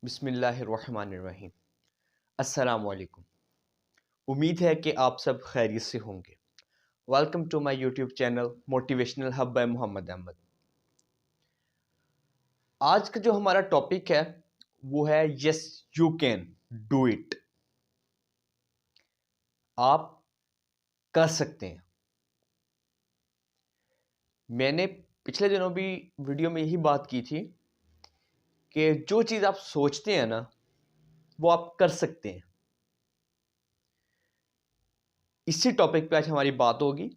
بسم اللہ الرحمن الرحیم۔ السلام علیکم۔ امید ہے کہ آپ سب خیریت سے ہوں گے۔ Welcome to my YouTube channel motivational hub by Muhammad Ahmad. آج کا جو ہمارا ٹاپک ہے وہ ہے yes you can do it. آپ کر سکتے ہیں۔ میں نے پچھلے دنوں بھی ویڈیو میں یہی بات کی تھی کہ جو چیز آپ سوچتے ہیں نا وہ آپ کر سکتے ہیں۔ اسی ٹاپک پہ آج ہماری بات ہوگی۔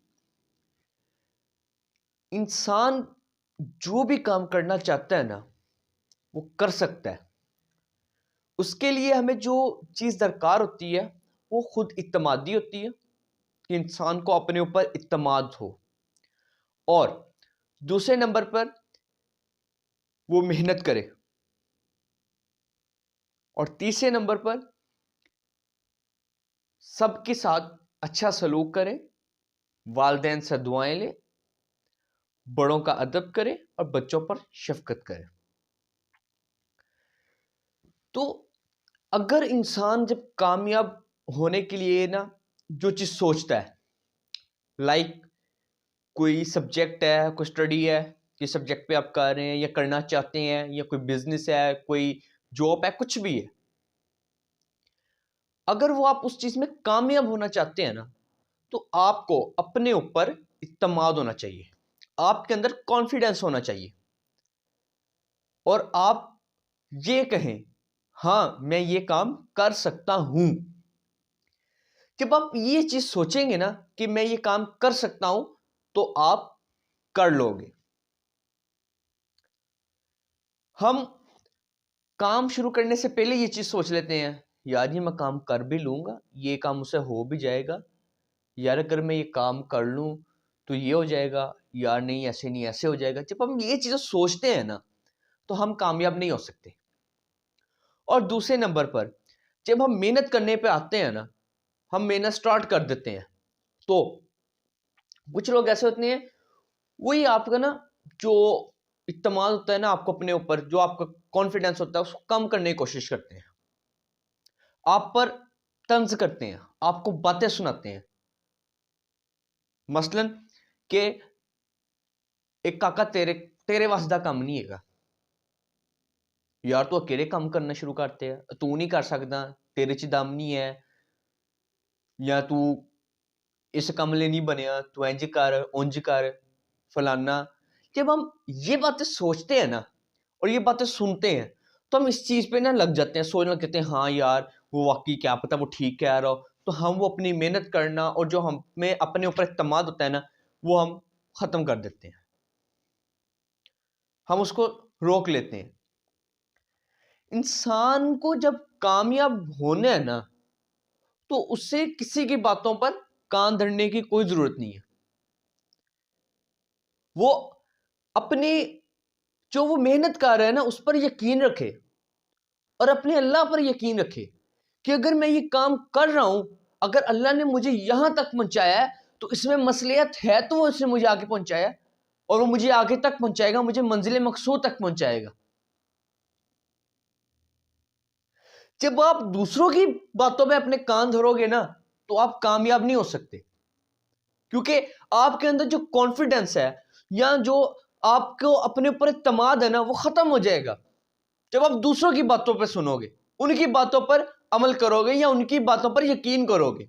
انسان جو بھی کام کرنا چاہتا ہے نا وہ کر سکتا ہے۔ اس کے لیے ہمیں جو چیز درکار ہوتی ہے وہ خود اعتمادی ہوتی ہے کہ انسان کو اپنے اوپر اعتماد ہو، اور دوسرے نمبر پر وہ محنت کرے، اور تیسرے نمبر پر سب کے ساتھ اچھا سلوک کرے، والدین سے دعائیں لے، بڑوں کا ادب کرے اور بچوں پر شفقت کرے۔ تو اگر انسان جب کامیاب ہونے کے لیے نا جو چیز سوچتا ہے، لائک کوئی سبجیکٹ ہے، کوئی اسٹڈی ہے، کس سبجیکٹ پہ آپ کر رہے ہیں یا کرنا چاہتے ہیں، یا کوئی بزنس ہے، کوئی جاب ہے، کچھ بھی ہے، اگر وہ آپ اس چیز میں کامیاب ہونا چاہتے ہیں نا تو آپ کو اپنے اوپر اعتماد ہونا چاہیے، آپ کے اندر کانفیڈنس ہونا چاہیے، اور آپ یہ کہیں ہاں میں یہ کام کر سکتا ہوں۔ جب آپ یہ چیز سوچیں گے نا کہ میں یہ کام کر سکتا ہوں تو آپ کر لو گے۔ ہم کام شروع کرنے سے پہلے یہ چیز سوچ لیتے ہیں یار یہ میں کام کر بھی لوں گا، یہ کام مجھ سے ہو بھی جائے گا، یار اگر میں یہ کام کر لوں تو یہ ہو جائے گا، یار نہیں ایسے نہیں ایسے ہو جائے گا۔ جب ہم یہ چیزیں سوچتے ہیں نا تو ہم کامیاب نہیں ہو سکتے۔ اور دوسرے نمبر پر جب ہم محنت کرنے پہ آتے ہیں نا، ہم محنت سٹارٹ کر دیتے ہیں، تو کچھ لوگ ایسے ہوتے ہیں وہی آپ کا نا جو اعتماد ہوتا ہے نا آپ کو اپنے اوپر، جو آپ کا کانفیڈنس ہوتا ہے اس کو کم کرنے کی کوشش کرتے ہیں، آپ پر طنز کرتے ہیں، آپ کو باتیں سناتے ہیں۔ مثلاً کہ ایک کاکا تیرے واسطے کام نہیں ہے گا، یار تو اکیلے کام کرنا شروع کرتے ہیں، تو نہیں کر سکتا، تیرے چ دم نہیں ہے، یا تو اس کام لے نہیں بنیا، تو انج کر اونج کر فلانا۔ جب ہم یہ باتیں سوچتے ہیں نا اور یہ باتیں سنتے ہیں تو ہم اس چیز پہ نا لگ جاتے ہیں، سوچنا کہتے ہیں ہاں یار وہ واقعی کیا پتا وہ ٹھیک کہہ رہا ہو، تو ہم وہ اپنی محنت کرنا اور جو ہمیں اپنے اوپر اعتماد ہوتا ہے نا وہ ہم ختم کر دیتے ہیں، ہم اس کو روک لیتے ہیں۔ انسان کو جب کامیاب ہونا ہے نا تو اس سے کسی کی باتوں پر کان دھرنے کی کوئی ضرورت نہیں ہے۔ وہ اپنی جو وہ محنت کر رہا ہے نا اس پر یقین رکھے، اور اپنے اللہ پر یقین رکھے کہ اگر میں یہ کام کر رہا ہوں، اگر اللہ نے مجھے یہاں تک پہنچایا ہے تو اس میں مصلحت ہے، تو وہ اس نے مجھے آگے پہنچایا، اور وہ مجھے آگے تک پہنچائے گا، مجھے منزل مقصود تک پہنچائے گا۔ جب آپ دوسروں کی باتوں پہ اپنے کان دھرو گے نا تو آپ کامیاب نہیں ہو سکتے، کیونکہ آپ کے اندر جو کانفیڈنس ہے یا جو آپ کو اپنے اوپر اعتماد ہے نا وہ ختم ہو جائے گا جب آپ دوسروں کی باتوں پہ سنو گے، ان کی باتوں پر عمل کرو گے یا ان کی باتوں پر یقین کرو گے۔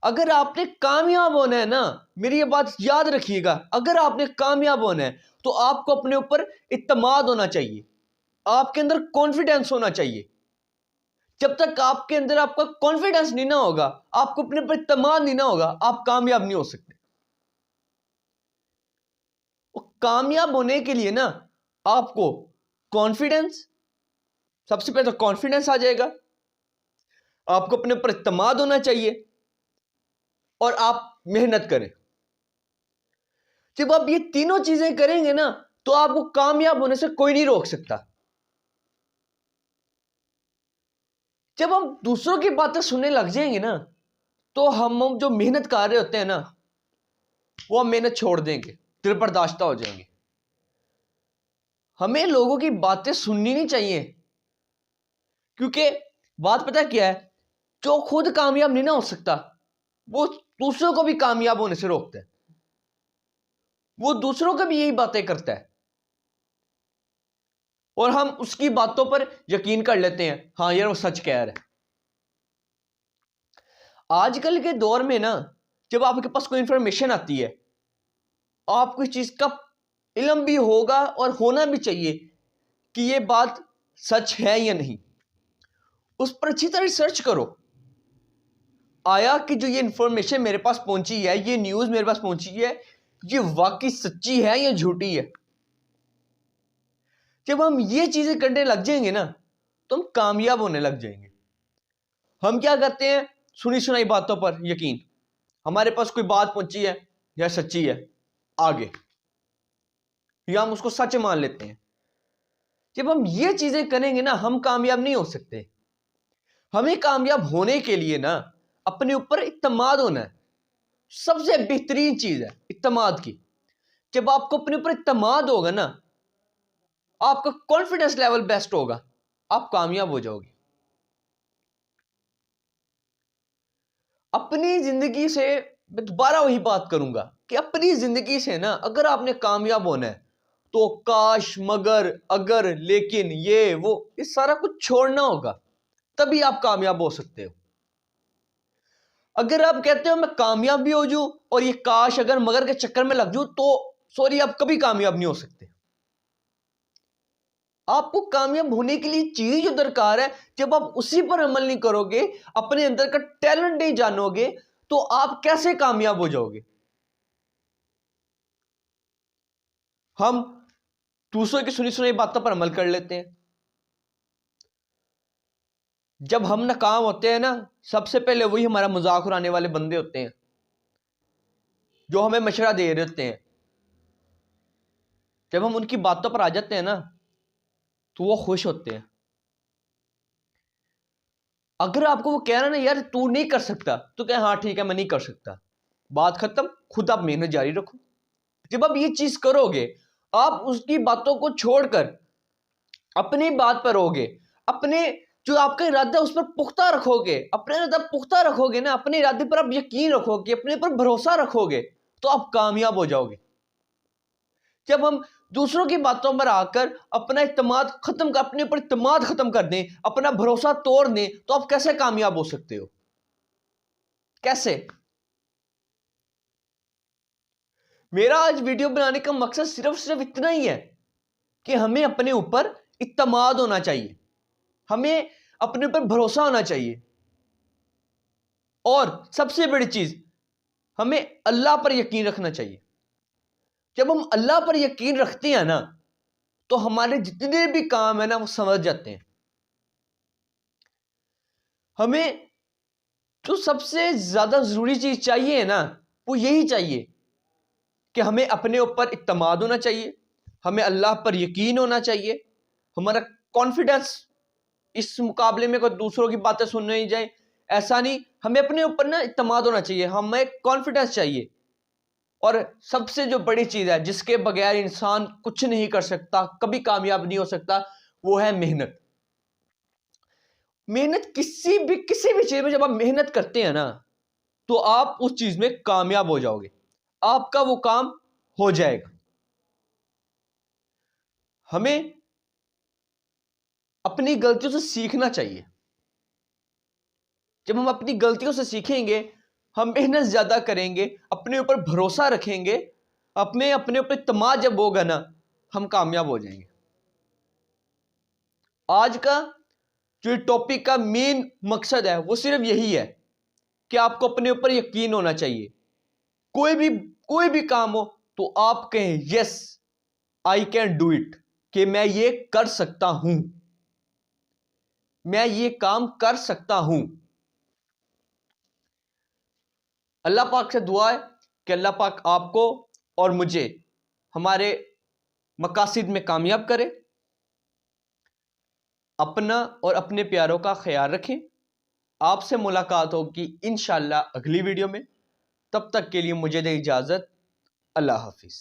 اگر آپ نے کامیاب ہونا ہے نا، میری یہ بات یاد رکھیے گا، اگر آپ نے کامیاب ہونا ہے تو آپ کو اپنے اوپر اعتماد ہونا چاہیے، آپ کے اندر کانفیڈنس ہونا چاہیے۔ جب تک آپ کے اندر آپ کا کانفیڈنس نہیں نہ ہوگا، آپ کو اپنے اوپر اعتماد نہیں نہ ہوگا، آپ کامیاب نہیں ہو سکتے۔ کامیاب ہونے کے لیے نا آپ کو کانفیڈنس، سب سے پہلے تو کانفیڈنس آ جائے گا، آپ کو اپنے اوپر اعتماد ہونا چاہیے، اور آپ محنت کریں۔ جب آپ یہ تینوں چیزیں کریں گے نا تو آپ کو کامیاب ہونے سے کوئی نہیں روک سکتا۔ جب ہم دوسروں کی باتیں سننے لگ جائیں گے نا تو ہم جو محنت کر رہے ہوتے ہیں نا وہ ہم محنت چھوڑ دیں گے، دل برداشتہ ہو جائیں گے۔ ہمیں لوگوں کی باتیں سننی نہیں چاہیے، کیونکہ بات پتہ کیا ہے، جو خود کامیاب نہیں نہ ہو سکتا وہ دوسروں کو بھی کامیاب ہونے سے روکتا ہے، وہ دوسروں کو بھی یہی باتیں کرتا ہے اور ہم اس کی باتوں پر یقین کر لیتے ہیں، ہاں یار وہ سچ کہہ رہا ہے۔ آج کل کے دور میں نا جب آپ کے پاس کوئی انفارمیشن آتی ہے، آپ کو اس چیز کا علم بھی ہوگا اور ہونا بھی چاہیے کہ یہ بات سچ ہے یا نہیں، اس پر اچھی طرح ریسرچ کرو، آیا کہ جو یہ انفارمیشن میرے پاس پہنچی ہے، یہ نیوز میرے پاس پہنچی ہے، یہ واقعی سچی ہے یا جھوٹی ہے۔ جب ہم یہ چیزیں کرنے لگ جائیں گے نا تو ہم کامیاب ہونے لگ جائیں گے۔ ہم کیا کرتے ہیں، سنی سنائی باتوں پر یقین، ہمارے پاس کوئی بات پہنچی ہے یا سچی ہے آگے، یا ہم اس کو سچ مان لیتے ہیں۔ جب ہم یہ چیزیں کریں گے نا ہم کامیاب نہیں ہو سکتے۔ ہمیں کامیاب ہونے کے لیے نا اپنے اوپر اعتماد ہونا ہے، سب سے بہترین چیز ہے اعتماد کی۔ جب آپ کو اپنے اوپر اعتماد ہوگا نا، آپ کا کانفیڈنس لیول بیسٹ ہوگا، آپ کامیاب ہو جاؤ گے۔ اپنی زندگی سے میں دوبارہ وہی بات کروں گا کہ اپنی زندگی سے نا اگر آپ نے کامیاب ہونا ہے تو کاش، مگر، اگر، لیکن، یہ سارا کچھ چھوڑنا ہوگا، تبھی آپ کامیاب ہو سکتے ہو۔ اگر آپ کہتے ہو میں کامیاب بھی ہو جاؤں اور یہ کاش، اگر، مگر کے چکر میں لگ جاؤں تو سوری، آپ کبھی کامیاب نہیں ہو سکتے۔ آپ کو کامیاب ہونے کے لیے چیز جو درکار ہے، جب آپ اسی پر عمل نہیں کرو گے، اپنے اندر کا ٹیلنٹ نہیں جانو گے تو آپ کیسے کامیاب ہو جاؤ گے؟ ہم دوسروں کی سنی سنائی باتوں پر عمل کر لیتے ہیں۔ جب ہم ناکام ہوتے ہیں نا سب سے پہلے وہی ہمارا مذاق اڑانے والے بندے ہوتے ہیں جو ہمیں مشورہ دے رہے ہوتے ہیں۔ جب ہم ان کی باتوں پر آ جاتے ہیں نا تو وہ خوش ہوتے ہیں۔ اگر آپ کو وہ کہہ رہا نا یار تو نہیں کر سکتا تو کہ ہاں ٹھیک ہے میں نہیں کر سکتا، بات ختم، خود آپ محنت جاری رکھو۔ جب آپ یہ چیز کرو گے، آپ اس کی باتوں کو چھوڑ کر اپنی بات پر ہوگے، اپنے جو آپ کا ارادہ اس پر پختہ رکھو گے، اپنے ارادہ پختہ رکھو گے نا، اپنے ارادے پر آپ یقین رکھو گے، اپنے پر بھروسہ رکھو گے تو آپ کامیاب ہو جاؤ گے۔ جب ہم دوسروں کی باتوں پر آ کر اپنا اعتماد ختم کر، اپنے اوپر اعتماد ختم کر دیں، اپنا بھروسہ توڑ دیں تو آپ کیسے کامیاب ہو سکتے ہو؟ کیسے؟ میرا آج ویڈیو بنانے کا مقصد صرف اتنا ہی ہے کہ ہمیں اپنے اوپر اعتماد ہونا چاہیے، ہمیں اپنے اوپر بھروسہ ہونا چاہیے، اور سب سے بڑی چیز ہمیں اللہ پر یقین رکھنا چاہیے۔ جب ہم اللہ پر یقین رکھتے ہیں نا تو ہمارے جتنے بھی کام ہیں نا وہ سمجھ جاتے ہیں۔ ہمیں جو سب سے زیادہ ضروری چیز چاہیے نا وہ یہی چاہیے کہ ہمیں اپنے اوپر اعتماد ہونا چاہیے، ہمیں اللہ پر یقین ہونا چاہیے، ہمارا کانفیڈنس اس مقابلے میں کوئی دوسروں کی باتیں سننے نہیں جائے، ایسا نہیں، ہمیں اپنے اوپر نا اعتماد ہونا چاہیے، ہمیں کانفیڈنس چاہیے۔ اور سب سے جو بڑی چیز ہے جس کے بغیر انسان کچھ نہیں کر سکتا، کبھی کامیاب نہیں ہو سکتا، وہ ہے محنت۔ محنت کسی بھی چیز میں جب آپ محنت کرتے ہیں نا تو آپ اس چیز میں کامیاب ہو جاؤ گے، آپ کا وہ کام ہو جائے گا۔ ہمیں اپنی غلطیوں سے سیکھنا چاہیے۔ جب ہم اپنی غلطیوں سے سیکھیں گے، ہم محنت زیادہ کریں گے، اپنے اوپر بھروسہ رکھیں گے، اپنے اوپر اعتماد جب ہوگا نا ہم کامیاب ہو جائیں گے۔ آج کا جو ٹاپک کا مین مقصد ہے وہ صرف یہی ہے کہ آپ کو اپنے اوپر یقین ہونا چاہیے۔ کوئی بھی کام ہو تو آپ کہیں یس آئی کین ڈو اٹ، کہ میں یہ کر سکتا ہوں، میں یہ کام کر سکتا ہوں۔ اللہ پاک سے دعا ہے کہ اللہ پاک آپ کو اور مجھے ہمارے مقاصد میں کامیاب کرے۔ اپنا اور اپنے پیاروں کا خیال رکھیں۔ آپ سے ملاقات ہوگی انشاءاللہ اگلی ویڈیو میں، تب تک کے لیے مجھے دے اجازت۔ اللہ حافظ۔